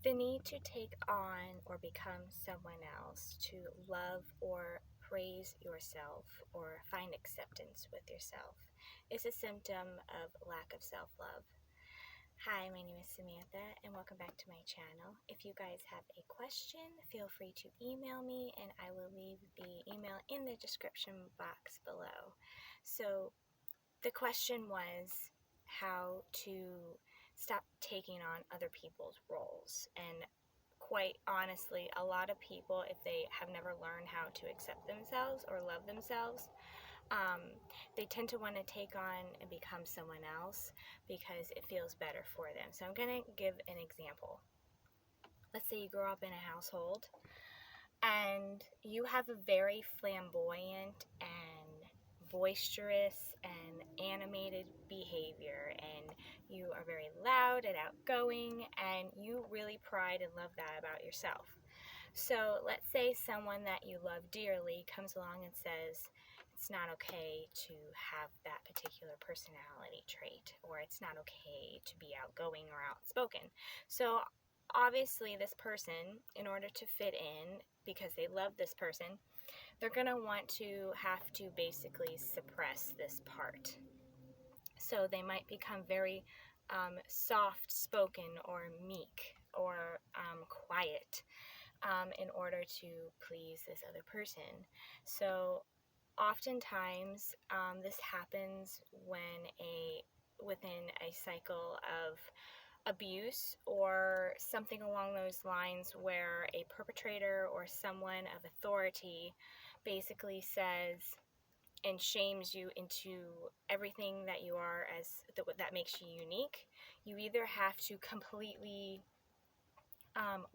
The need to take on or become someone else, to love or praise yourself or find acceptance with yourself, is a symptom of lack of self-love. Hi, my name is Samantha, and welcome back to my channel. If you guys have a question, feel free to email me, and I will leave the email in the description box below. So the question was how to stop taking on other people's roles. And quite honestly, a lot of people, if they have never learned how to accept themselves or love themselves, they tend to want to take on and become someone else because it feels better for them. So I'm going to give an example. Let's say you grow up in a household and you have a very flamboyant and boisterous and animated behavior, and you are very loud and outgoing, and you really pride and love that about yourself. So let's say someone that you love dearly comes along and says it's not okay to have that particular personality trait, or it's not okay to be outgoing or outspoken. So obviously this person, in order to fit in, because they love this person, they're going to want to have to basically suppress this part. So they might become very soft spoken or meek or quiet in order to please this other person. So oftentimes this happens within a cycle of abuse or something along those lines, where a perpetrator or someone of authority basically says and shames you into everything that you are, as that makes you unique. You either have to completely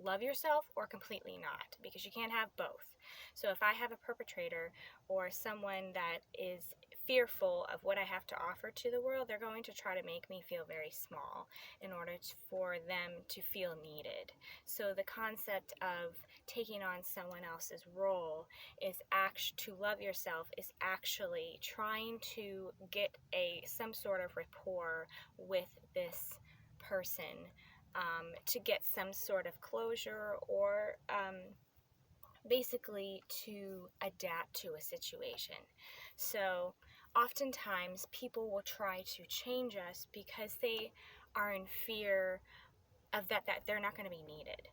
love yourself or completely not, because you can't have both. So if I have a perpetrator or someone that is fearful of what I have to offer to the world, they're going to try to make me feel very small in order for them to feel needed. So the concept of taking on someone else's role is to love yourself is actually trying to get some sort of rapport with this person, to get some sort of closure, or basically to adapt to a situation. So oftentimes people will try to change us because they are in fear of that they're not going to be needed.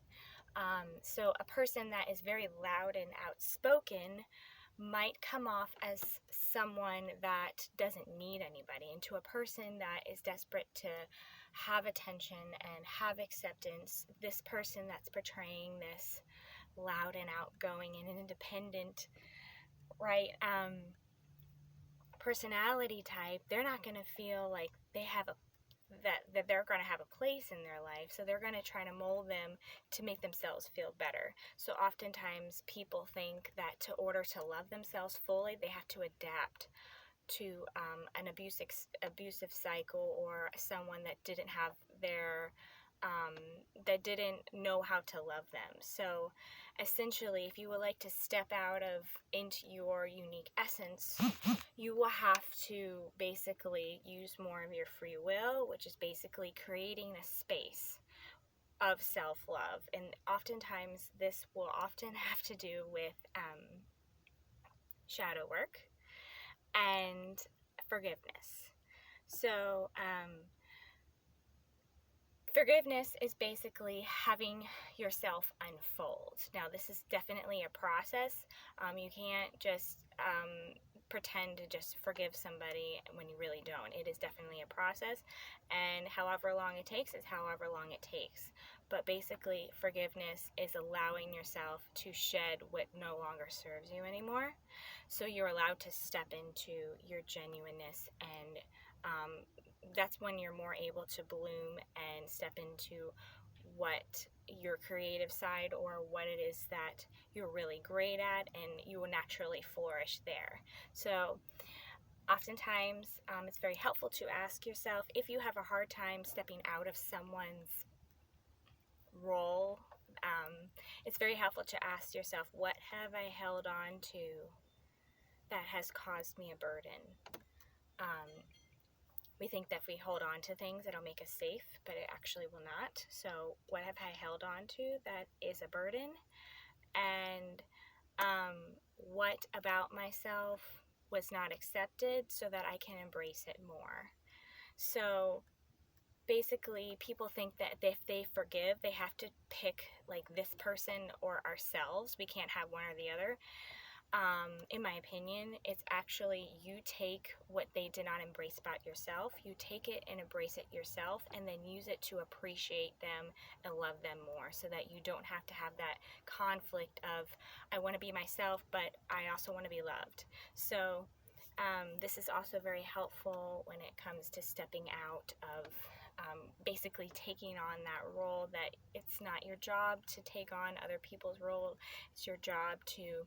So a person that is very loud and outspoken might come off as someone that doesn't need anybody, and to a person that is desperate to have attention and have acceptance, this person that's portraying this loud and outgoing and independent, right, personality type, they're not going to feel like they have that they're going to have a place in their life, so they're going to try to mold them to make themselves feel better. So oftentimes people think that to order to love themselves fully, they have to adapt to an abusive cycle, or someone that didn't have that didn't know how to love them. So essentially, if you would like to step into your unique essence, you will have to basically use more of your free will, which is basically creating a space of self-love. And oftentimes this will often have to do with shadow work and forgiveness. So forgiveness is basically having yourself unfold. Now, this is definitely a process. You can't just pretend to just forgive somebody when you really don't. It is definitely a process, and however long it takes is however long it takes. But basically, forgiveness is allowing yourself to shed what no longer serves you anymore. So you're allowed to step into your genuineness, and that's when you're more able to bloom and step into what your creative side, or what it is that you're really great at, and you will naturally flourish there. So oftentimes it's very helpful to ask yourself, if you have a hard time stepping out of someone's role, it's very helpful to ask yourself, what have I held on to that has caused me a burden? We think that if we hold on to things, it'll make us safe, but it actually will not. So what have I held on to that is a burden? And what about myself was not accepted so that I can embrace it more? So basically, people think that if they forgive, they have to pick like this person or ourselves. We can't have one or the other. In my opinion, it's actually you take what they did not embrace about yourself, you take it and embrace it yourself, and then use it to appreciate them and love them more, so that you don't have to have that conflict of, I want to be myself, but I also want to be loved. So this is also very helpful when it comes to stepping out of basically taking on that role that it's not your job to take on other people's role. It's your job to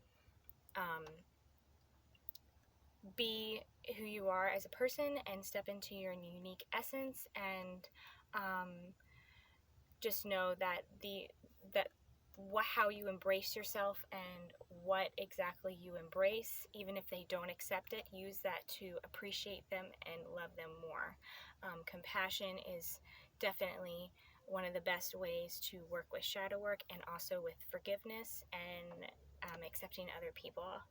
be who you are as a person and step into your unique essence, and just know that how you embrace yourself and what exactly you embrace, even if they don't accept it, use that to appreciate them and love them more. Compassion is definitely one of the best ways to work with shadow work, and also with forgiveness and accepting other people.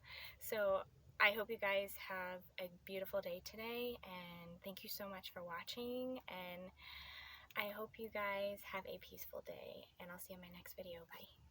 So I hope you guys have a beautiful day today, and thank you so much for watching, and I hope you guys have a peaceful day, and I'll see you in my next video. Bye.